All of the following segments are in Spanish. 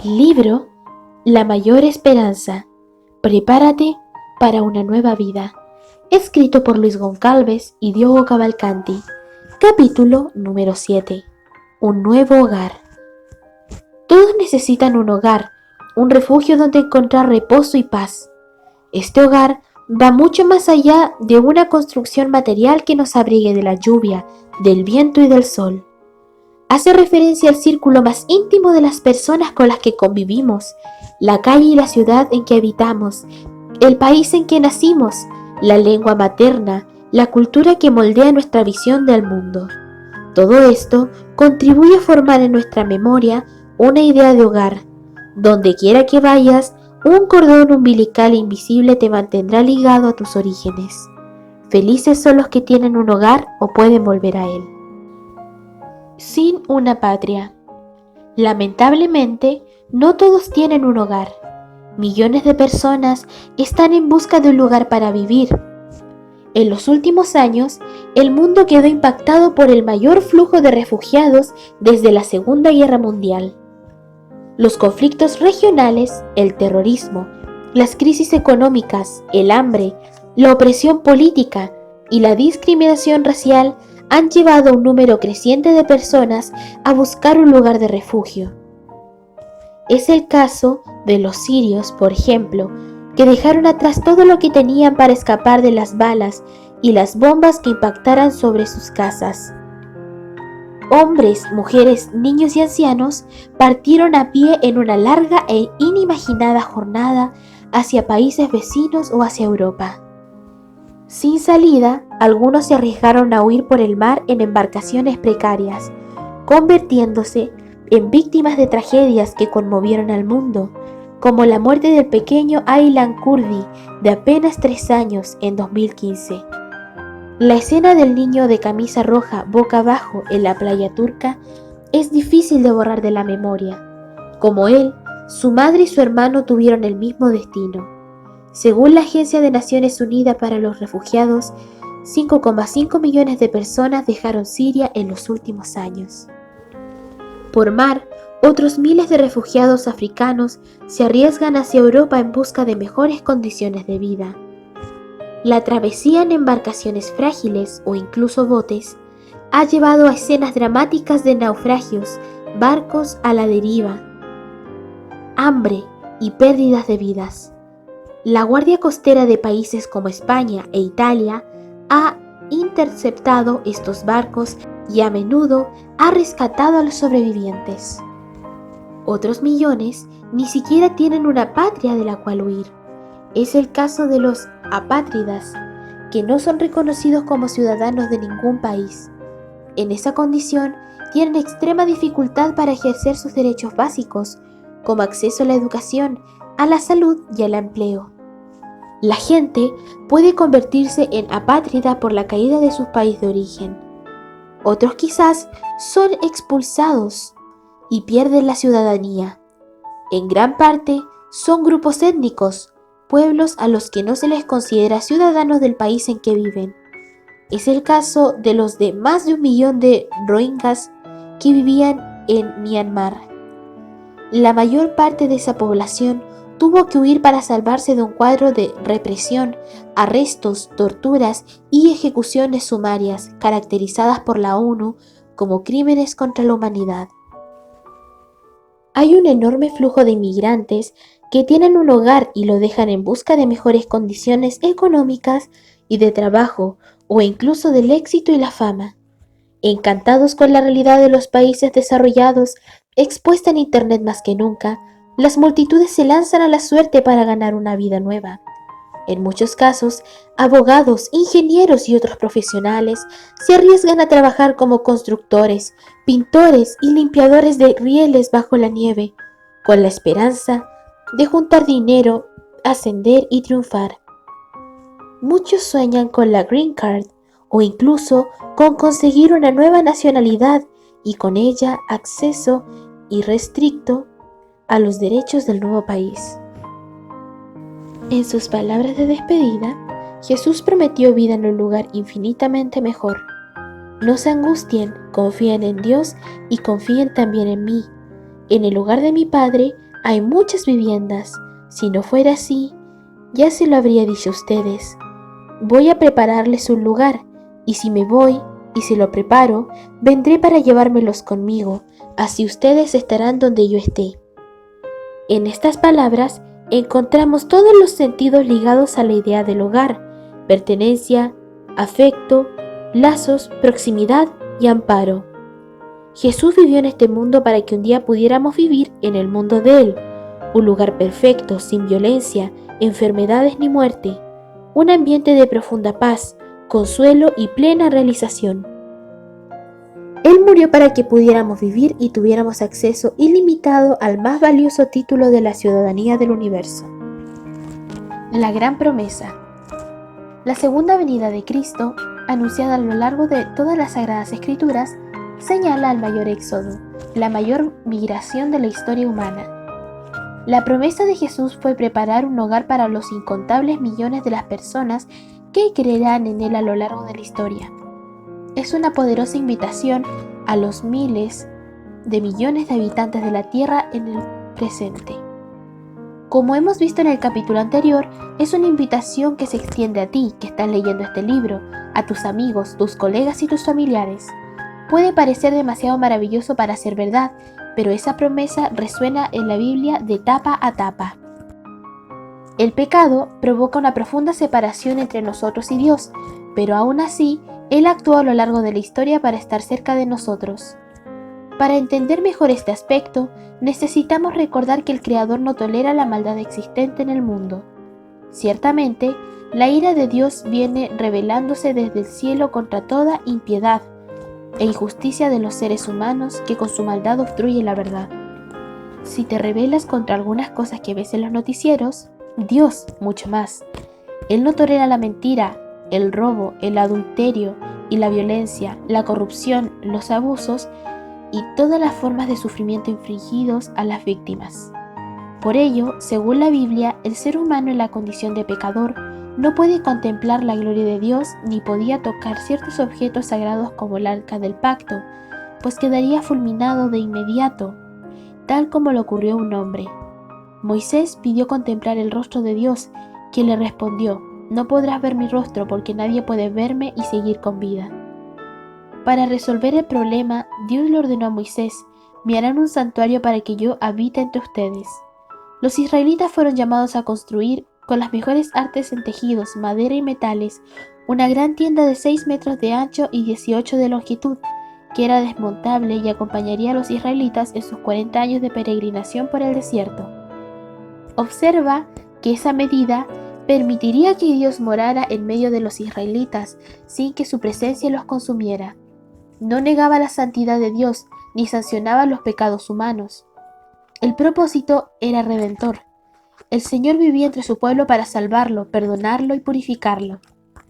Libro La mayor esperanza. Prepárate para una nueva vida. Escrito por Luis Goncalves y Diogo Cavalcanti. Capítulo número 7. Un nuevo hogar. Todos necesitan un hogar, un refugio donde encontrar reposo y paz. Este hogar va mucho más allá de una construcción material que nos abrigue de la lluvia, del viento y del sol. Hace referencia al círculo más íntimo de las personas con las que convivimos, la calle y la ciudad en que habitamos, el país en que nacimos, la lengua materna, la cultura que moldea nuestra visión del mundo. Todo esto contribuye a formar en nuestra memoria una idea de hogar. Donde quiera que vayas, un cordón umbilical invisible te mantendrá ligado a tus orígenes. Felices son los que tienen un hogar o pueden volver a él. Sin una patria. Lamentablemente, no todos tienen un hogar. Millones de personas están en busca de un lugar para vivir. En los últimos años, el mundo quedó impactado por el mayor flujo de refugiados desde la Segunda Guerra Mundial. Los conflictos regionales, el terrorismo, las crisis económicas, el hambre, la opresión política y la discriminación racial han llevado a un número creciente de personas a buscar un lugar de refugio. Es el caso de los sirios, por ejemplo, que dejaron atrás todo lo que tenían para escapar de las balas y las bombas que impactaran sobre sus casas. Hombres, mujeres, niños y ancianos partieron a pie en una larga e inimaginada jornada hacia países vecinos o hacia Europa. Sin salida, algunos se arriesgaron a huir por el mar en embarcaciones precarias, convirtiéndose en víctimas de tragedias que conmovieron al mundo, como la muerte del pequeño Aylan Kurdi, de apenas 3 años, en 2015. La escena del niño de camisa roja boca abajo en la playa turca es difícil de borrar de la memoria. Como él, su madre y su hermano tuvieron el mismo destino. Según la Agencia de Naciones Unidas para los Refugiados, 5,5 millones de personas dejaron Siria en los últimos años. Por mar, otros miles de refugiados africanos se arriesgan hacia Europa en busca de mejores condiciones de vida. La travesía en embarcaciones frágiles o incluso botes ha llevado a escenas dramáticas de naufragios, barcos a la deriva, hambre y pérdidas de vidas. La Guardia Costera de países como España e Italia ha interceptado estos barcos y a menudo ha rescatado a los sobrevivientes. Otros millones ni siquiera tienen una patria de la cual huir. Es el caso de los apátridas, que no son reconocidos como ciudadanos de ningún país. En esa condición, tienen extrema dificultad para ejercer sus derechos básicos, como acceso a la educación, a la salud y al empleo. La gente puede convertirse en apátrida por la caída de su país de origen. Otros quizás son expulsados y pierden la ciudadanía. En gran parte son grupos étnicos, pueblos a los que no se les considera ciudadanos del país en que viven. Es el caso de los de más de 1 millón de rohingyas que vivían en Myanmar. La mayor parte de esa población tuvo que huir para salvarse de un cuadro de represión, arrestos, torturas y ejecuciones sumarias caracterizadas por la ONU como crímenes contra la humanidad. Hay un enorme flujo de inmigrantes que tienen un hogar y lo dejan en busca de mejores condiciones económicas y de trabajo, o incluso del éxito y la fama. Encantados con la realidad de los países desarrollados, expuesta en Internet más que nunca, las multitudes se lanzan a la suerte para ganar una vida nueva. En muchos casos, abogados, ingenieros y otros profesionales se arriesgan a trabajar como constructores, pintores y limpiadores de rieles bajo la nieve, con la esperanza de juntar dinero, ascender y triunfar. Muchos sueñan con la Green Card o incluso con conseguir una nueva nacionalidad y con ella acceso irrestricto a los derechos del nuevo país. En sus palabras de despedida, Jesús prometió vida en un lugar infinitamente mejor. No se angustien, confíen en Dios y confíen también en mí. En el hogar de mi Padre hay muchas viviendas. Si no fuera así, ya se lo habría dicho a ustedes. Voy a prepararles un lugar, y si me voy y se lo preparo, vendré para llevármelos conmigo, así ustedes estarán donde yo esté. En estas palabras encontramos todos los sentidos ligados a la idea del hogar: pertenencia, afecto, lazos, proximidad y amparo. Jesús vivió en este mundo para que un día pudiéramos vivir en el mundo de Él, un lugar perfecto, sin violencia, enfermedades ni muerte, un ambiente de profunda paz, consuelo y plena realización. Él murió para que pudiéramos vivir y tuviéramos acceso ilimitado al más valioso título de la ciudadanía del universo. La gran promesa. La segunda venida de Cristo, anunciada a lo largo de todas las Sagradas Escrituras, señala al mayor éxodo, la mayor migración de la historia humana. La promesa de Jesús fue preparar un hogar para los incontables millones de las personas que creerán en Él a lo largo de la historia. Es una poderosa invitación a los miles de millones de habitantes de la Tierra en el presente. Como hemos visto en el capítulo anterior, es una invitación que se extiende a ti, que estás leyendo este libro, a tus amigos, tus colegas y tus familiares. Puede parecer demasiado maravilloso para ser verdad, pero esa promesa resuena en la Biblia de tapa a tapa. El pecado provoca una profunda separación entre nosotros y Dios, pero aún así, Él actuó a lo largo de la historia para estar cerca de nosotros. Para entender mejor este aspecto, necesitamos recordar que el Creador no tolera la maldad existente en el mundo. Ciertamente, la ira de Dios viene revelándose desde el cielo contra toda impiedad e injusticia de los seres humanos que con su maldad obstruyen la verdad. Si te rebelas contra algunas cosas que ves en los noticieros, Dios mucho más. Él no tolera la mentira, el robo, el adulterio y la violencia, la corrupción, los abusos y todas las formas de sufrimiento infligidos a las víctimas. Por ello, según la Biblia, el ser humano en la condición de pecador no puede contemplar la gloria de Dios ni podía tocar ciertos objetos sagrados como el arca del pacto, pues quedaría fulminado de inmediato, tal como le ocurrió a un hombre. Moisés pidió contemplar el rostro de Dios, quien le respondió: no podrás ver mi rostro porque nadie puede verme y seguir con vida. Para resolver el problema, Dios le ordenó a Moisés: me harán un santuario para que yo habite entre ustedes. Los israelitas fueron llamados a construir, con las mejores artes en tejidos, madera y metales, una gran tienda de 6 metros de ancho y 18 de longitud, que era desmontable y acompañaría a los israelitas en sus 40 años de peregrinación por el desierto. Observa que esa medida permitiría que Dios morara en medio de los israelitas sin que su presencia los consumiera. No negaba la santidad de Dios ni sancionaba los pecados humanos. El propósito era redentor. El Señor vivía entre su pueblo para salvarlo, perdonarlo y purificarlo.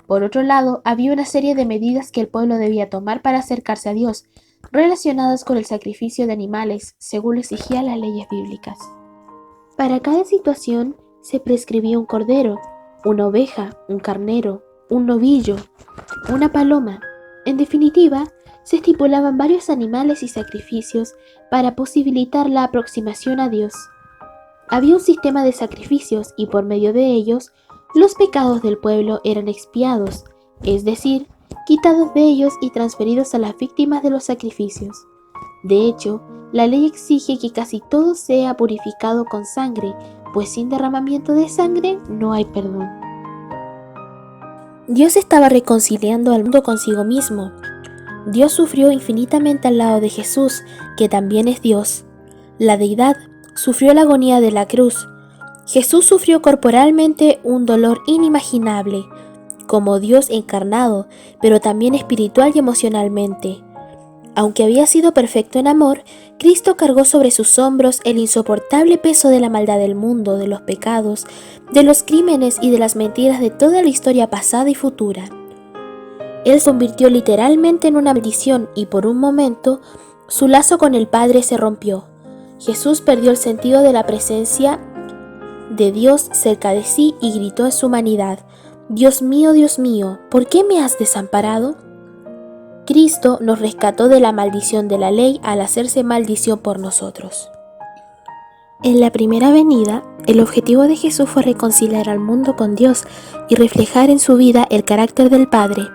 Por otro lado, había una serie de medidas que el pueblo debía tomar para acercarse a Dios, relacionadas con el sacrificio de animales, según lo exigían las leyes bíblicas. Para cada situación se prescribía un cordero, una oveja, un carnero, un novillo, una paloma. En definitiva, se estipulaban varios animales y sacrificios para posibilitar la aproximación a Dios. Había un sistema de sacrificios y por medio de ellos, los pecados del pueblo eran expiados, es decir, quitados de ellos y transferidos a las víctimas de los sacrificios. De hecho, la ley exige que casi todo sea purificado con sangre, pues sin derramamiento de sangre no hay perdón. Dios estaba reconciliando al mundo consigo mismo. Dios sufrió infinitamente al lado de Jesús, que también es Dios. La deidad sufrió la agonía de la cruz. Jesús sufrió corporalmente un dolor inimaginable, como Dios encarnado, pero también espiritual y emocionalmente. Aunque había sido perfecto en amor, Cristo cargó sobre sus hombros el insoportable peso de la maldad del mundo, de los pecados, de los crímenes y de las mentiras de toda la historia pasada y futura. Él se convirtió literalmente en una maldición y por un momento su lazo con el Padre se rompió. Jesús perdió el sentido de la presencia de Dios cerca de sí y gritó en su humanidad: Dios mío, ¿por qué me has desamparado? Cristo nos rescató de la maldición de la ley al hacerse maldición por nosotros. En la primera venida, el objetivo de Jesús fue reconciliar al mundo con Dios y reflejar en su vida el carácter del Padre.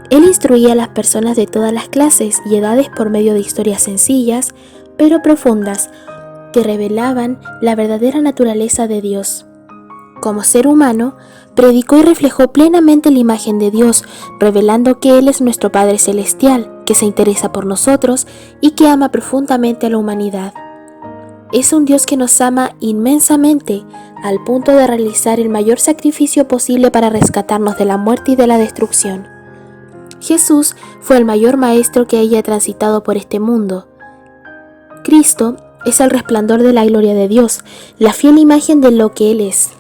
Él instruía a las personas de todas las clases y edades por medio de historias sencillas, pero profundas, que revelaban la verdadera naturaleza de Dios. Como ser humano, predicó y reflejó plenamente la imagen de Dios, revelando que Él es nuestro Padre Celestial, que se interesa por nosotros y que ama profundamente a la humanidad. Es un Dios que nos ama inmensamente, al punto de realizar el mayor sacrificio posible para rescatarnos de la muerte y de la destrucción. Jesús fue el mayor maestro que haya transitado por este mundo. Cristo es el resplandor de la gloria de Dios, la fiel imagen de lo que Él es.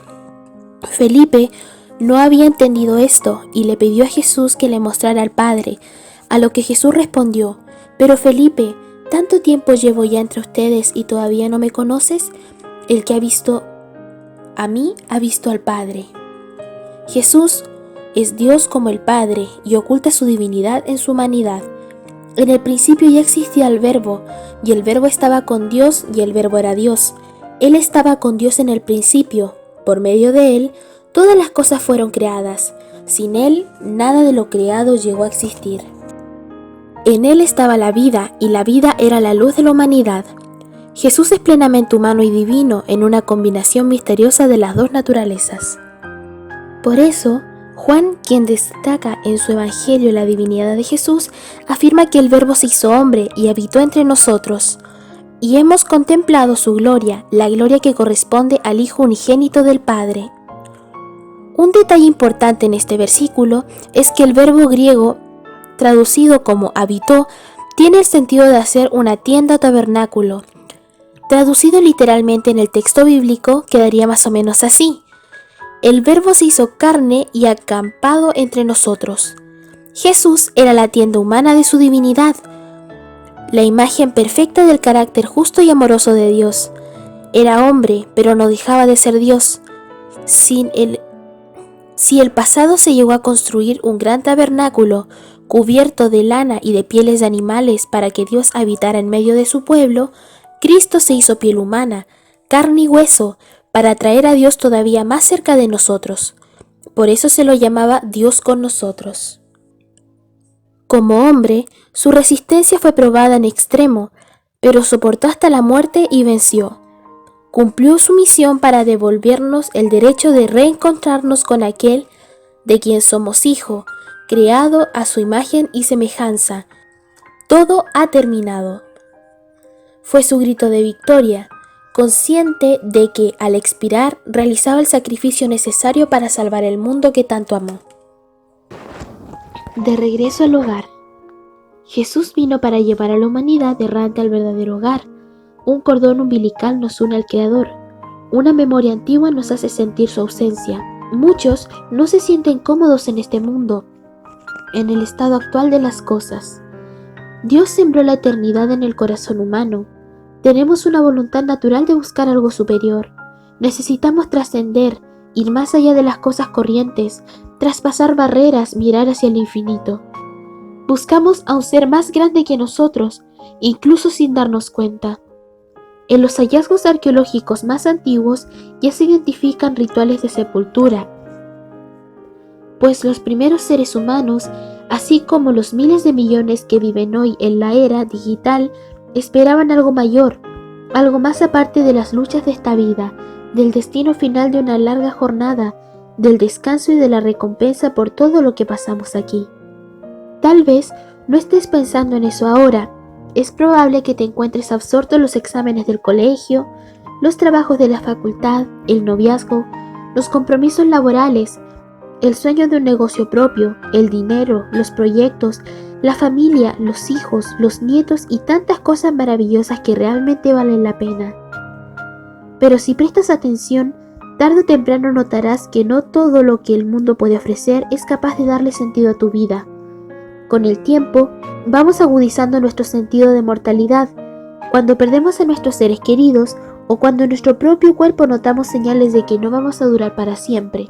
Felipe no había entendido esto y le pidió a Jesús que le mostrara al Padre, a lo que Jesús respondió: «Pero Felipe, ¿tanto tiempo llevo ya entre ustedes y todavía no me conoces? El que ha visto a mí ha visto al Padre». Jesús es Dios como el Padre y oculta su divinidad en su humanidad. En el principio ya existía el Verbo, y el Verbo estaba con Dios y el Verbo era Dios. Él estaba con Dios en el principio. Por medio de Él, todas las cosas fueron creadas. Sin Él, nada de lo creado llegó a existir. En Él estaba la vida, y la vida era la luz de la humanidad. Jesús es plenamente humano y divino en una combinación misteriosa de las dos naturalezas. Por eso, Juan, quien destaca en su Evangelio la divinidad de Jesús, afirma que el Verbo se hizo hombre y habitó entre nosotros, y hemos contemplado su gloria, la gloria que corresponde al Hijo unigénito del Padre. Un detalle importante en este versículo es que el verbo griego, traducido como habitó, tiene el sentido de hacer una tienda o tabernáculo. Traducido literalmente en el texto bíblico, quedaría más o menos así: el Verbo se hizo carne y acampado entre nosotros. Jesús era la tienda humana de su divinidad, la imagen perfecta del carácter justo y amoroso de Dios. Era hombre, pero no dejaba de ser Dios. Si el pasado se llegó a construir un gran tabernáculo cubierto de lana y de pieles de animales para que Dios habitara en medio de su pueblo, Cristo se hizo piel humana, carne y hueso, para traer a Dios todavía más cerca de nosotros. Por eso se lo llamaba Dios con nosotros. Como hombre, su resistencia fue probada en extremo, pero soportó hasta la muerte y venció. Cumplió su misión para devolvernos el derecho de reencontrarnos con aquel de quien somos hijo, creado a su imagen y semejanza. Todo ha terminado. Fue su grito de victoria, consciente de que al expirar realizaba el sacrificio necesario para salvar el mundo que tanto amó. De regreso al hogar. Jesús vino para llevar a la humanidad errante al verdadero hogar. Un cordón umbilical nos une al Creador. Una memoria antigua nos hace sentir su ausencia. Muchos no se sienten cómodos en este mundo, en el estado actual de las cosas. Dios sembró la eternidad en el corazón humano. Tenemos una voluntad natural de buscar algo superior. Necesitamos trascender, ir más allá de las cosas corrientes, traspasar barreras, mirar hacia el infinito. Buscamos a un ser más grande que nosotros, incluso sin darnos cuenta. En los hallazgos arqueológicos más antiguos ya se identifican rituales de sepultura, pues los primeros seres humanos, así como los miles de millones que viven hoy en la era digital, esperaban algo mayor, algo más aparte de las luchas de esta vida, del destino final de una larga jornada, del descanso y de la recompensa por todo lo que pasamos aquí. Tal vez no estés pensando en eso ahora. Es probable que te encuentres absorto en los exámenes del colegio, los trabajos de la facultad, el noviazgo, los compromisos laborales, el sueño de un negocio propio, el dinero, los proyectos, la familia, los hijos, los nietos y tantas cosas maravillosas que realmente valen la pena. Pero si prestas atención, tarde o temprano notarás que no todo lo que el mundo puede ofrecer es capaz de darle sentido a tu vida. Con el tiempo, vamos agudizando nuestro sentido de mortalidad. Cuando perdemos a nuestros seres queridos o cuando en nuestro propio cuerpo notamos señales de que no vamos a durar para siempre.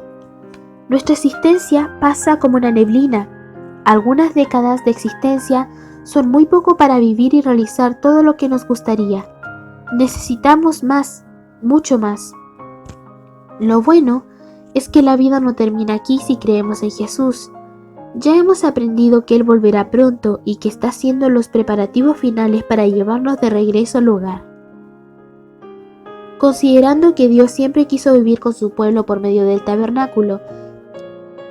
Nuestra existencia pasa como una neblina. Algunas décadas de existencia son muy poco para vivir y realizar todo lo que nos gustaría. necesitamos más, mucho más. Lo bueno es que la vida no termina aquí si creemos en Jesús. Ya hemos aprendido que Él volverá pronto y que está haciendo los preparativos finales para llevarnos de regreso al hogar. Considerando que Dios siempre quiso vivir con su pueblo por medio del tabernáculo,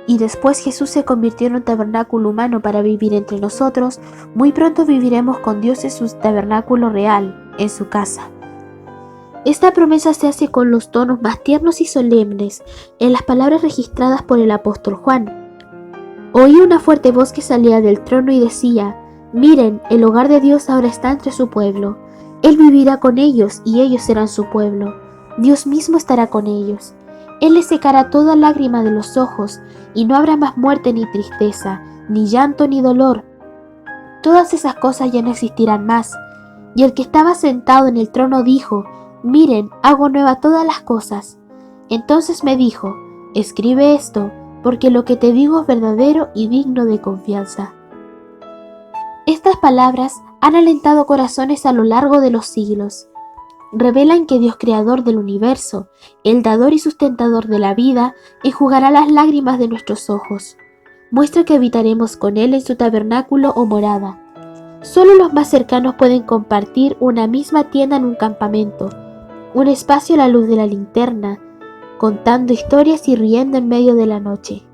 y después Jesús se convirtió en un tabernáculo humano para vivir entre nosotros, muy pronto viviremos con Dios en su tabernáculo real, en su casa. Esta promesa se hace con los tonos más tiernos y solemnes en las palabras registradas por el apóstol Juan. Oí una fuerte voz que salía del trono y decía: «Miren, el hogar de Dios ahora está entre su pueblo. Él vivirá con ellos y ellos serán su pueblo. Dios mismo estará con ellos. Él les secará toda lágrima de los ojos y no habrá más muerte ni tristeza, ni llanto ni dolor. Todas esas cosas ya no existirán más». Y el que estaba sentado en el trono dijo: «Miren, hago nueva todas las cosas». Entonces me dijo: «Escribe esto, porque lo que te digo es verdadero y digno de confianza». Estas palabras han alentado corazones a lo largo de los siglos. Revelan que Dios, creador del universo, el dador y sustentador de la vida, enjugará las lágrimas de nuestros ojos. Muestra que habitaremos con Él en su tabernáculo o morada. Solo los más cercanos pueden compartir una misma tienda en un campamento, un espacio a la luz de la linterna, contando historias y riendo en medio de la noche.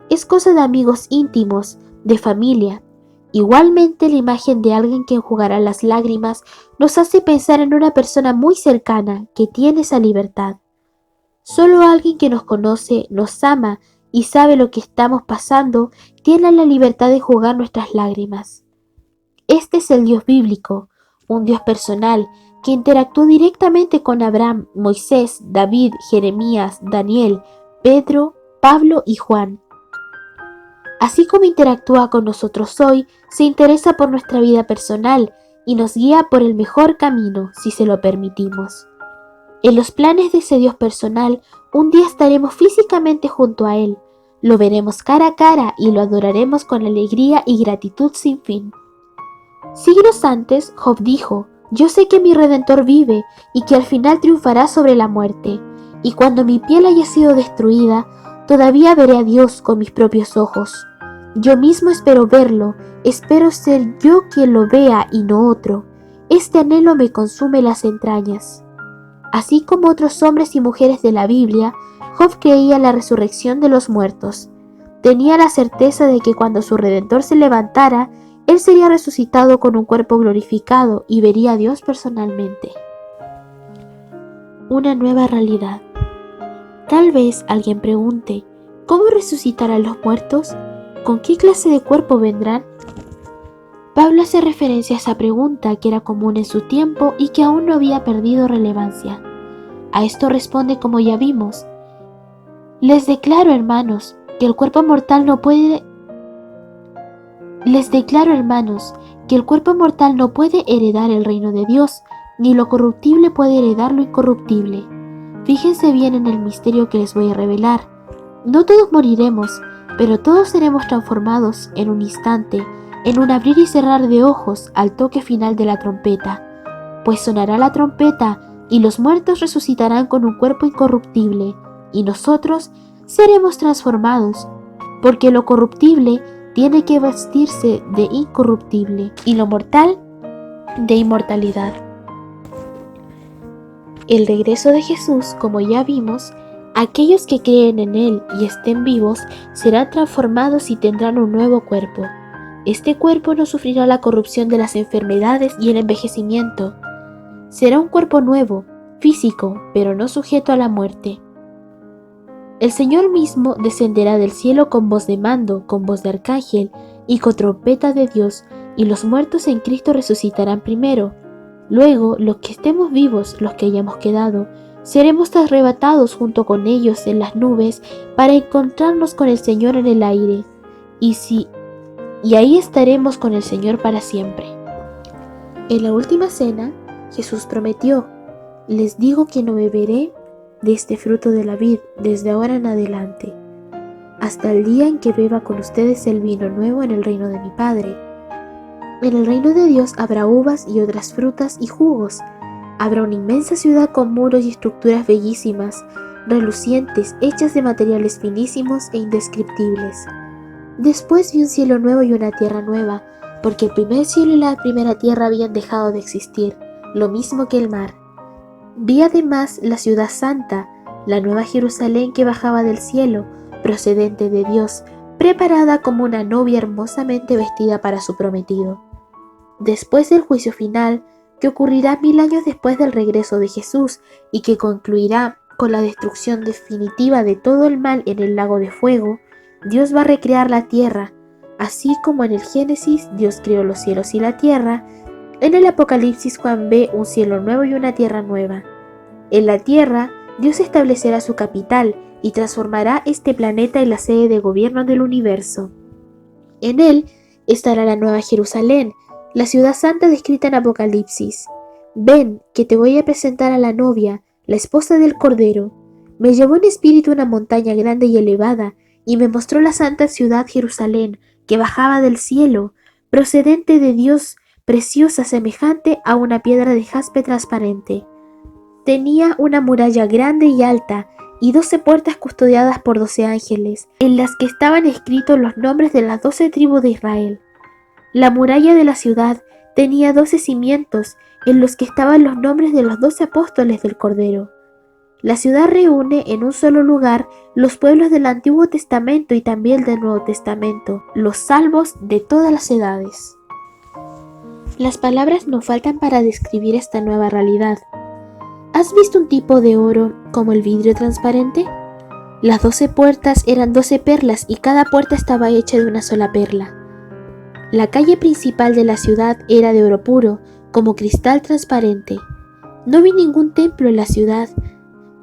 Es cosa de amigos íntimos, de familia. Igualmente, la imagen de alguien que enjugará las lágrimas nos hace pensar en una persona muy cercana que tiene esa libertad. Solo alguien que nos conoce, nos ama y sabe lo que estamos pasando tiene la libertad de enjugar nuestras lágrimas. Este es el Dios bíblico, un Dios personal que interactuó directamente con Abraham, Moisés, David, Jeremías, Daniel, Pedro, Pablo y Juan. Así como interactúa con nosotros hoy, se interesa por nuestra vida personal y nos guía por el mejor camino, si se lo permitimos. En los planes de ese Dios personal, un día estaremos físicamente junto a Él, lo veremos cara a cara y lo adoraremos con alegría y gratitud sin fin. Siglos antes, Job dijo: «Yo sé que mi Redentor vive y que al final triunfará sobre la muerte, y cuando mi piel haya sido destruida, todavía veré a Dios con mis propios ojos. Yo mismo espero verlo, espero ser yo quien lo vea y no otro. Este anhelo me consume las entrañas». Así como otros hombres y mujeres de la Biblia, Job creía en la resurrección de los muertos. Tenía la certeza de que cuando su Redentor se levantara, Él sería resucitado con un cuerpo glorificado y vería a Dios personalmente. Una nueva realidad. Tal vez alguien pregunte: ¿cómo resucitarán los muertos? ¿Con qué clase de cuerpo vendrán? Pablo hace referencia a esa pregunta que era común en su tiempo y que aún no había perdido relevancia. A esto responde como ya vimos: Les declaro, hermanos, que el cuerpo mortal no puede heredar el reino de Dios, ni lo corruptible puede heredar lo incorruptible. Fíjense bien en el misterio que les voy a revelar. No todos moriremos, pero todos seremos transformados en un instante, en un abrir y cerrar de ojos al toque final de la trompeta. Pues sonará la trompeta y los muertos resucitarán con un cuerpo incorruptible, y nosotros seremos transformados, porque lo corruptible tiene que vestirse de incorruptible y lo mortal de inmortalidad. El regreso de Jesús, como ya vimos, aquellos que creen en Él y estén vivos serán transformados y tendrán un nuevo cuerpo. Este cuerpo no sufrirá la corrupción de las enfermedades y el envejecimiento. Será un cuerpo nuevo, físico, pero no sujeto a la muerte. El Señor mismo descenderá del cielo con voz de mando, con voz de arcángel y con trompeta de Dios, y los muertos en Cristo resucitarán primero. Luego, los que estemos vivos, los que hayamos quedado, seremos arrebatados junto con ellos en las nubes para encontrarnos con el Señor en el aire, y ahí estaremos con el Señor para siempre. En la última cena, Jesús prometió: «Les digo que no beberé de este fruto de la vid desde ahora en adelante, hasta el día en que beba con ustedes el vino nuevo en el reino de mi Padre. En el reino de Dios habrá uvas y otras frutas y jugos. Habrá una inmensa ciudad con muros y estructuras bellísimas, relucientes, hechas de materiales finísimos e indescriptibles. Después vi un cielo nuevo y una tierra nueva, porque el primer cielo y la primera tierra habían dejado de existir, lo mismo que el mar. Vi además la ciudad santa, la nueva Jerusalén que bajaba del cielo, procedente de Dios, preparada como una novia hermosamente vestida para su prometido. Después del juicio final, que ocurrirá 1000 años después del regreso de Jesús y que concluirá con la destrucción definitiva de todo el mal en el lago de fuego, Dios va a recrear la tierra, así como en el Génesis Dios creó los cielos y la tierra. En el Apocalipsis Juan ve un cielo nuevo y una tierra nueva. En la tierra, Dios establecerá su capital y transformará este planeta en la sede de gobierno del universo. En él estará la nueva Jerusalén, la ciudad santa descrita en Apocalipsis. Ven, que te voy a presentar a la novia, la esposa del Cordero. Me llevó en espíritu a una montaña grande y elevada, y me mostró la santa ciudad Jerusalén, que bajaba del cielo, procedente de Dios, preciosa, semejante a una piedra de jaspe transparente. Tenía una muralla grande y alta, y 12 puertas custodiadas por 12 ángeles, en las que estaban escritos los nombres de las 12 tribus de Israel. La muralla de la ciudad tenía 12 cimientos, en los que estaban los nombres de los 12 apóstoles del Cordero. La ciudad reúne en un solo lugar los pueblos del Antiguo Testamento y también del Nuevo Testamento, los salvos de todas las edades. Las palabras no faltan para describir esta nueva realidad. ¿Has visto un tipo de oro como el vidrio transparente? Las 12 puertas eran 12 perlas y cada puerta estaba hecha de una sola perla. La calle principal de la ciudad era de oro puro, como cristal transparente. No vi ningún templo en la ciudad,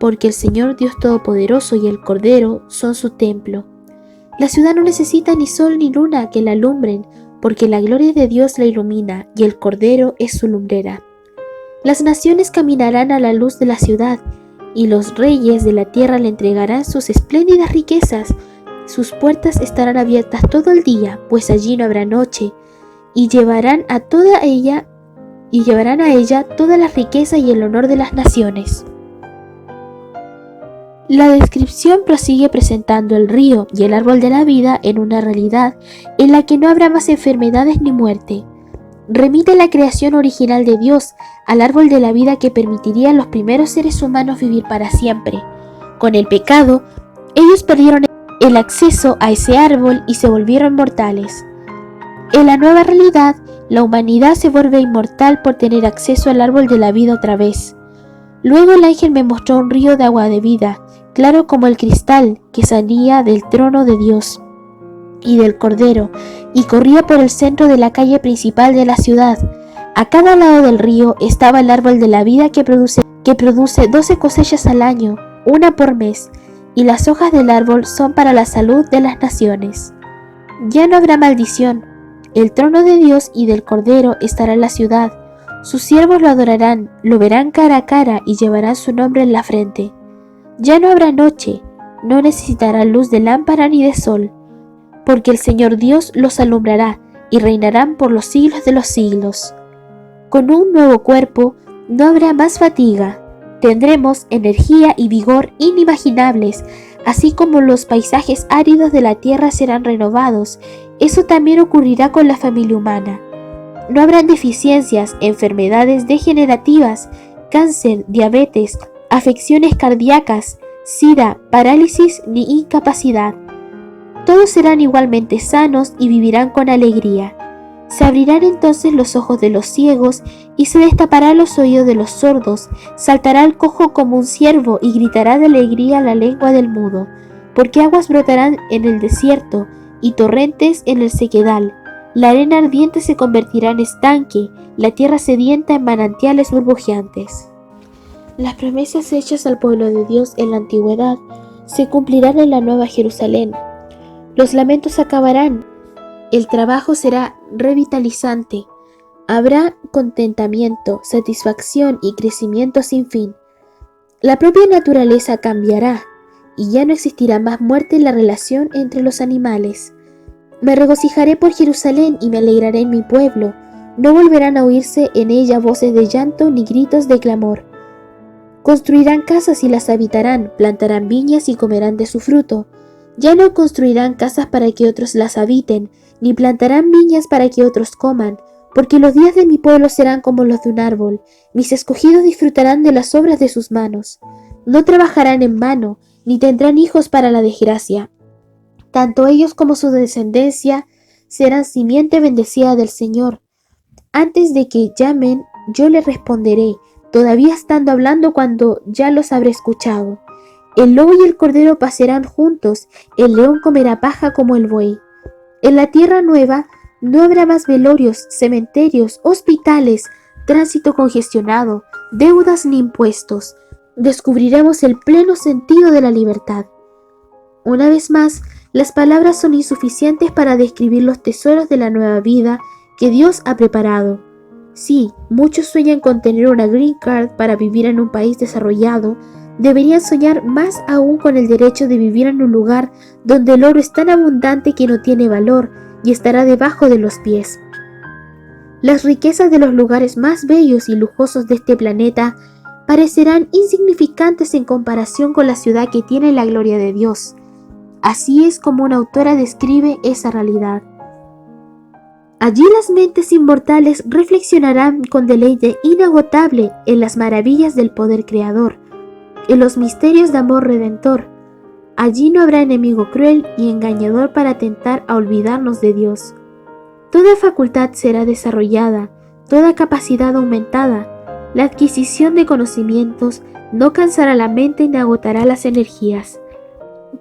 porque el Señor Dios Todopoderoso y el Cordero son su templo. La ciudad no necesita ni sol ni luna que la alumbren, porque la gloria de Dios la ilumina y el Cordero es su lumbrera. Las naciones caminarán a la luz de la ciudad, y los reyes de la tierra le entregarán sus espléndidas riquezas. Sus puertas estarán abiertas todo el día, pues allí no habrá noche, y llevarán a ella toda la riqueza y el honor de las naciones. La descripción prosigue presentando el río y el árbol de la vida en una realidad en la que no habrá más enfermedades ni muerte. Remite la creación original de Dios al árbol de la vida que permitiría a los primeros seres humanos vivir para siempre. Con el pecado, ellos perdieron el acceso a ese árbol y se volvieron mortales. En la nueva realidad, la humanidad se vuelve inmortal por tener acceso al árbol de la vida otra vez. Luego el ángel me mostró un río de agua de vida, claro como el cristal, que salía del trono de Dios y del Cordero, y corría por el centro de la calle principal de la ciudad. A cada lado del río estaba el árbol de la vida que produce 12 cosechas al año, una por mes, y las hojas del árbol son para la salud de las naciones. Ya no habrá maldición. El trono de Dios y del Cordero estará en la ciudad. Sus siervos lo adorarán, lo verán cara a cara y llevarán su nombre en la frente. Ya no habrá noche, no necesitarán luz de lámpara ni de sol, porque el Señor Dios los alumbrará y reinarán por los siglos de los siglos. Con un nuevo cuerpo no habrá más fatiga. Tendremos energía y vigor inimaginables, así como los paisajes áridos de la tierra serán renovados. Eso también ocurrirá con la familia humana. No habrán deficiencias, enfermedades degenerativas, cáncer, diabetes, afecciones cardíacas, sida, parálisis ni incapacidad. Todos serán igualmente sanos y vivirán con alegría. Se abrirán entonces los ojos de los ciegos y se destaparán los oídos de los sordos. Saltará el cojo como un ciervo y gritará de alegría la lengua del mudo, porque aguas brotarán en el desierto y torrentes en el sequedal. La arena ardiente se convertirá en estanque, la tierra sedienta en manantiales burbujeantes. Las promesas hechas al pueblo de Dios en la antigüedad se cumplirán en la nueva Jerusalén. Los lamentos acabarán, el trabajo será revitalizante, habrá contentamiento, satisfacción y crecimiento sin fin. La propia naturaleza cambiará y ya no existirá más muerte en la relación entre los animales. Me regocijaré por Jerusalén y me alegraré en mi pueblo, No volverán a oírse en ella voces de llanto ni gritos de clamor. Construirán casas y las habitarán, plantarán viñas y comerán de su fruto. Ya no construirán casas para que otros las habiten, ni plantarán viñas para que otros coman, porque los días de mi pueblo serán como los de un árbol, mis escogidos disfrutarán de las obras de sus manos. No trabajarán en vano, ni tendrán hijos para la desgracia. Tanto ellos como su descendencia serán simiente bendecida del Señor. Antes de que llamen, yo les responderé, todavía estando hablando cuando ya los habré escuchado. El lobo y el cordero pacerán juntos, el león comerá paja como el buey. En la tierra nueva no habrá más velorios, cementerios, hospitales, tránsito congestionado, deudas ni impuestos. Descubriremos el pleno sentido de la libertad. Una vez más, las palabras son insuficientes para describir los tesoros de la nueva vida que Dios ha preparado. Sí, muchos sueñan con tener una green card para vivir en un país desarrollado. Deberían soñar más aún con el derecho de vivir en un lugar donde el oro es tan abundante que no tiene valor y estará debajo de los pies. Las riquezas de los lugares más bellos y lujosos de este planeta parecerán insignificantes en comparación con la ciudad que tiene la gloria de Dios. Así es como una autora describe esa realidad. Allí las mentes inmortales reflexionarán con deleite inagotable en las maravillas del poder creador, en los misterios de amor redentor. Allí no habrá enemigo cruel y engañador para tentar a olvidarnos de Dios. Toda facultad será desarrollada, toda capacidad aumentada. La adquisición de conocimientos no cansará la mente ni agotará las energías.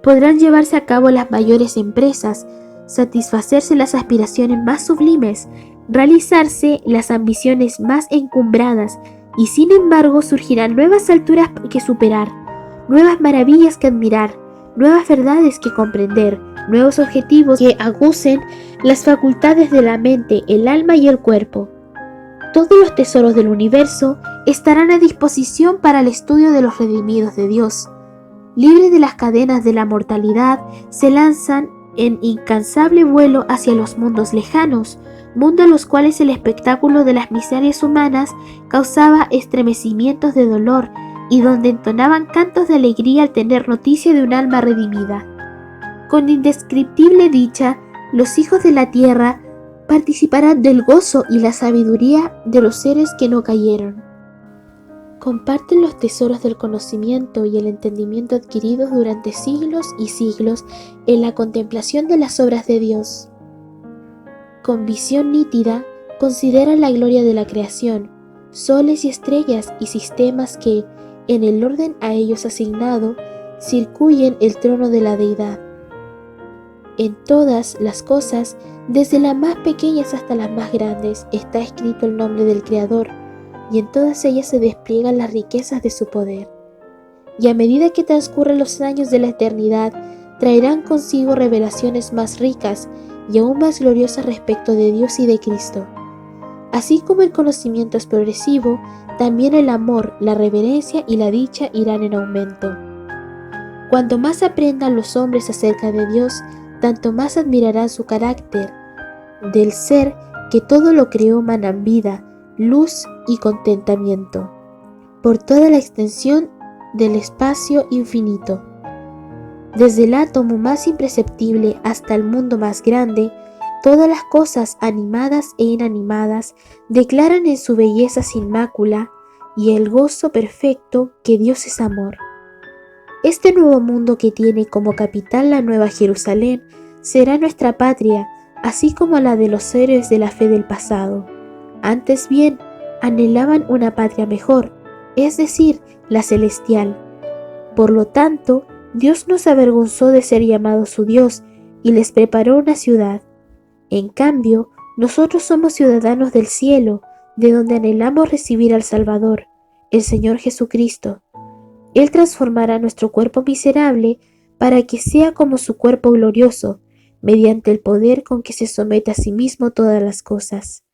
Podrán llevarse a cabo las mayores empresas, satisfacerse las aspiraciones más sublimes, realizarse las ambiciones más encumbradas, y sin embargo surgirán nuevas alturas que superar, nuevas maravillas que admirar, nuevas verdades que comprender, nuevos objetivos que agucen las facultades de la mente, el alma y el cuerpo. Todos los tesoros del universo estarán a disposición para el estudio de los redimidos de Dios. Libres de las cadenas de la mortalidad, se lanzan en incansable vuelo hacia los mundos lejanos, mundos en los cuales el espectáculo de las miserias humanas causaba estremecimientos de dolor y donde entonaban cantos de alegría al tener noticia de un alma redimida. Con indescriptible dicha, los hijos de la tierra participarán del gozo y la sabiduría de los seres que no cayeron. Comparten los tesoros del conocimiento y el entendimiento adquiridos durante siglos y siglos en la contemplación de las obras de Dios. Con visión nítida, consideran la gloria de la creación, soles y estrellas y sistemas que, en el orden a ellos asignado, circuyen el trono de la deidad. En todas las cosas, desde las más pequeñas hasta las más grandes, está escrito el nombre del Creador, y en todas ellas se despliegan las riquezas de su poder. Y a medida que transcurren los años de la eternidad, traerán consigo revelaciones más ricas y aún más gloriosas respecto de Dios y de Cristo. Así como el conocimiento es progresivo, también el amor, la reverencia y la dicha irán en aumento. Cuanto más aprendan los hombres acerca de Dios, tanto más admirarán su carácter, del ser que todo lo creó manan vida, luz y contentamiento, por toda la extensión del espacio infinito. Desde el átomo más imperceptible hasta el mundo más grande, todas las cosas animadas e inanimadas declaran en su belleza sin mácula y el gozo perfecto que Dios es amor. Este nuevo mundo que tiene como capital la Nueva Jerusalén será nuestra patria, así como la de los héroes de la fe del pasado. Antes bien, anhelaban una patria mejor, es decir, la celestial. Por lo tanto, Dios no se avergonzó de ser llamado su Dios y les preparó una ciudad. En cambio, nosotros somos ciudadanos del cielo, de donde anhelamos recibir al Salvador, el Señor Jesucristo. Él transformará nuestro cuerpo miserable para que sea como su cuerpo glorioso, mediante el poder con que se somete a sí mismo todas las cosas.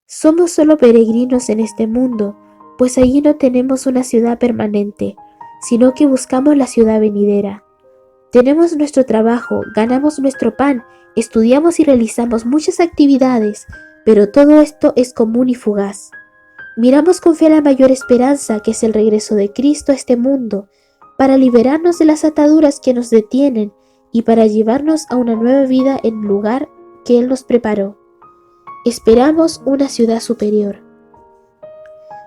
Somos solo peregrinos en este mundo, pues allí no tenemos una ciudad permanente, sino que buscamos la ciudad venidera. Tenemos nuestro trabajo, ganamos nuestro pan, estudiamos y realizamos muchas actividades, pero todo esto es común y fugaz. Miramos con fe a la mayor esperanza, que es el regreso de Cristo a este mundo, para liberarnos de las ataduras que nos detienen y para llevarnos a una nueva vida en el lugar que Él nos preparó. Esperamos una ciudad superior.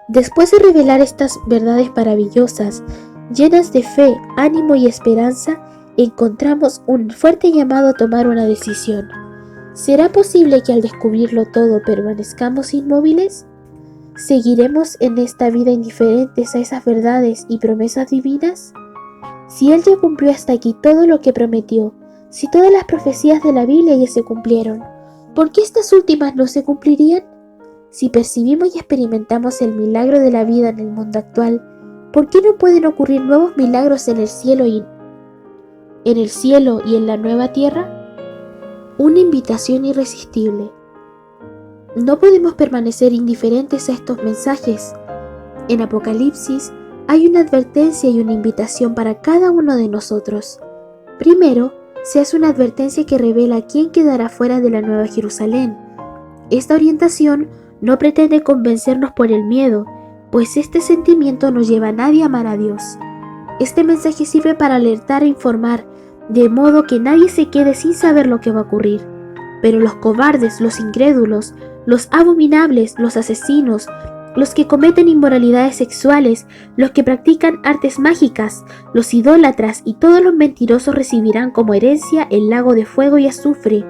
Después de revelar estas verdades maravillosas, llenas de fe, ánimo y esperanza, encontramos un fuerte llamado a tomar una decisión. ¿Será posible que al descubrirlo todo permanezcamos inmóviles? ¿Seguiremos en esta vida indiferentes a esas verdades y promesas divinas? Si Él ya cumplió hasta aquí todo lo que prometió, si todas las profecías de la Biblia ya se cumplieron, ¿por qué estas últimas no se cumplirían? Si percibimos y experimentamos el milagro de la vida en el mundo actual, ¿por qué no pueden ocurrir nuevos milagros en el cielo y en la nueva tierra? Una invitación irresistible. No podemos permanecer indiferentes a estos mensajes. En Apocalipsis hay una advertencia y una invitación para cada uno de nosotros. Primero, se hace una advertencia que revela quién quedará fuera de la Nueva Jerusalén. Esta orientación no pretende convencernos por el miedo, pues este sentimiento no lleva a nadie a amar a Dios. Este mensaje sirve para alertar e informar, de modo que nadie se quede sin saber lo que va a ocurrir. Pero los cobardes, los incrédulos, los abominables, los asesinos, los que cometen inmoralidades sexuales, los que practican artes mágicas, los idólatras y todos los mentirosos recibirán como herencia el lago de fuego y azufre.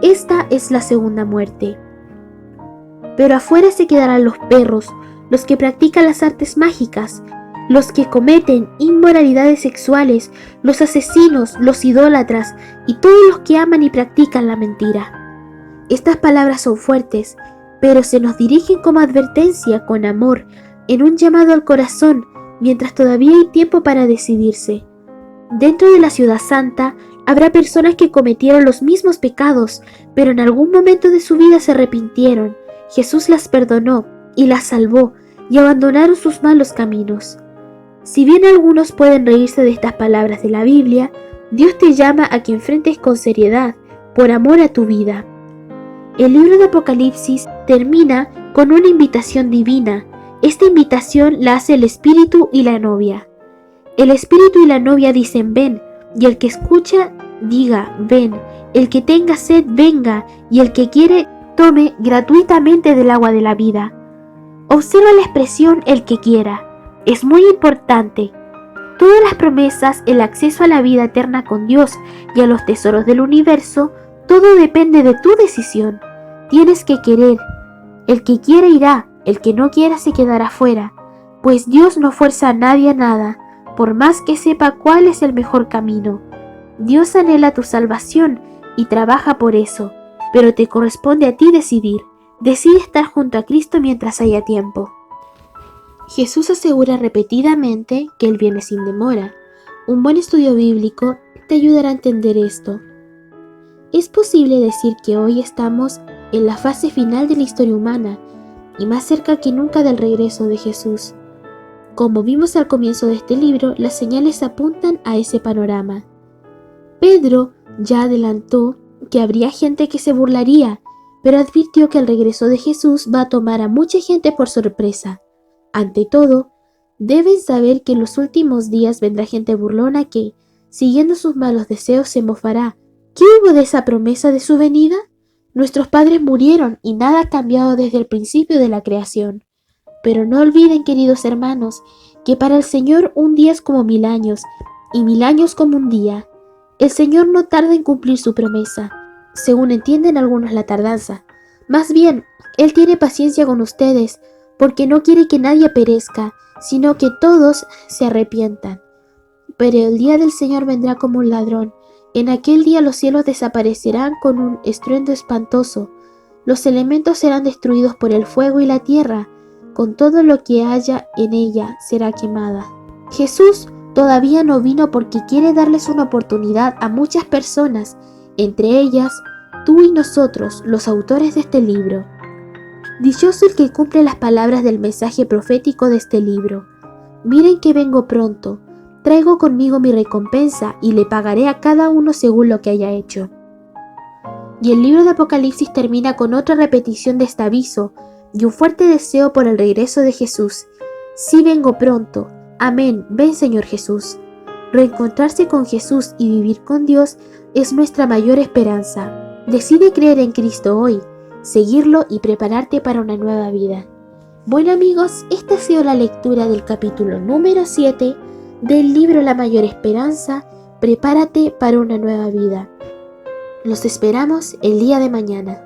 Esta es la segunda muerte. Pero afuera se quedarán los perros, los que practican las artes mágicas, los que cometen inmoralidades sexuales, los asesinos, los idólatras y todos los que aman y practican la mentira. Estas palabras son fuertes, pero se nos dirigen como advertencia, con amor, en un llamado al corazón, mientras todavía hay tiempo para decidirse. Dentro de la ciudad santa habrá personas que cometieron los mismos pecados, pero en algún momento de su vida se arrepintieron. Jesús las perdonó y las salvó y abandonaron sus malos caminos. Si bien algunos pueden reírse de estas palabras de la Biblia, Dios te llama a que enfrentes con seriedad, por amor a tu vida. El libro de Apocalipsis termina con una invitación divina. Esta invitación la hace el Espíritu y la novia. El Espíritu y la novia dicen ven, y el que escucha diga ven, el que tenga sed venga, y el que quiere tome gratuitamente del agua de la vida. Observa la expresión el que quiera. Es muy importante. Todas las promesas, el acceso a la vida eterna con Dios y a los tesoros del universo, todo depende de tu decisión. Tienes que querer. El que quiere irá, el que no quiera se quedará fuera, pues Dios no fuerza a nadie a nada, por más que sepa cuál es el mejor camino. Dios anhela tu salvación y trabaja por eso, pero te corresponde a ti decidir. Decide estar junto a Cristo mientras haya tiempo. Jesús asegura repetidamente que Él viene sin demora. Un buen estudio bíblico te ayudará a entender esto. Es posible decir que hoy estamos en la fase final de la historia humana y más cerca que nunca del regreso de Jesús. Como vimos al comienzo de este libro, las señales apuntan a ese panorama. Pedro ya adelantó que habría gente que se burlaría, pero advirtió que el regreso de Jesús va a tomar a mucha gente por sorpresa. Ante todo, deben saber que en los últimos días vendrá gente burlona que, siguiendo sus malos deseos, se mofará. ¿Qué hubo de esa promesa de su venida? Nuestros padres murieron y nada ha cambiado desde el principio de la creación. Pero no olviden, queridos hermanos, que para el Señor un día es como 1000 años, y 1000 años como un día. El Señor no tarda en cumplir su promesa, según entienden algunos la tardanza. Más bien, Él tiene paciencia con ustedes, porque no quiere que nadie perezca, sino que todos se arrepientan. Pero el día del Señor vendrá como un ladrón. En aquel día los cielos desaparecerán con un estruendo espantoso. Los elementos serán destruidos por el fuego y la tierra, con todo lo que haya en ella será quemada. Jesús todavía no vino porque quiere darles una oportunidad a muchas personas, entre ellas tú y nosotros, los autores de este libro. Dichoso el que cumple las palabras del mensaje profético de este libro. Miren que vengo pronto, traigo conmigo mi recompensa y le pagaré a cada uno según lo que haya hecho. Y el libro de Apocalipsis termina con otra repetición de este aviso y un fuerte deseo por el regreso de Jesús. Sí vengo pronto. Amén. Ven, Señor Jesús. Reencontrarse con Jesús y vivir con Dios es nuestra mayor esperanza. Decide creer en Cristo hoy, seguirlo y prepararte para una nueva vida. Bueno amigos, esta ha sido la lectura del capítulo número 7 del libro La Mayor Esperanza. Prepárate para una nueva vida. Los esperamos el día de mañana.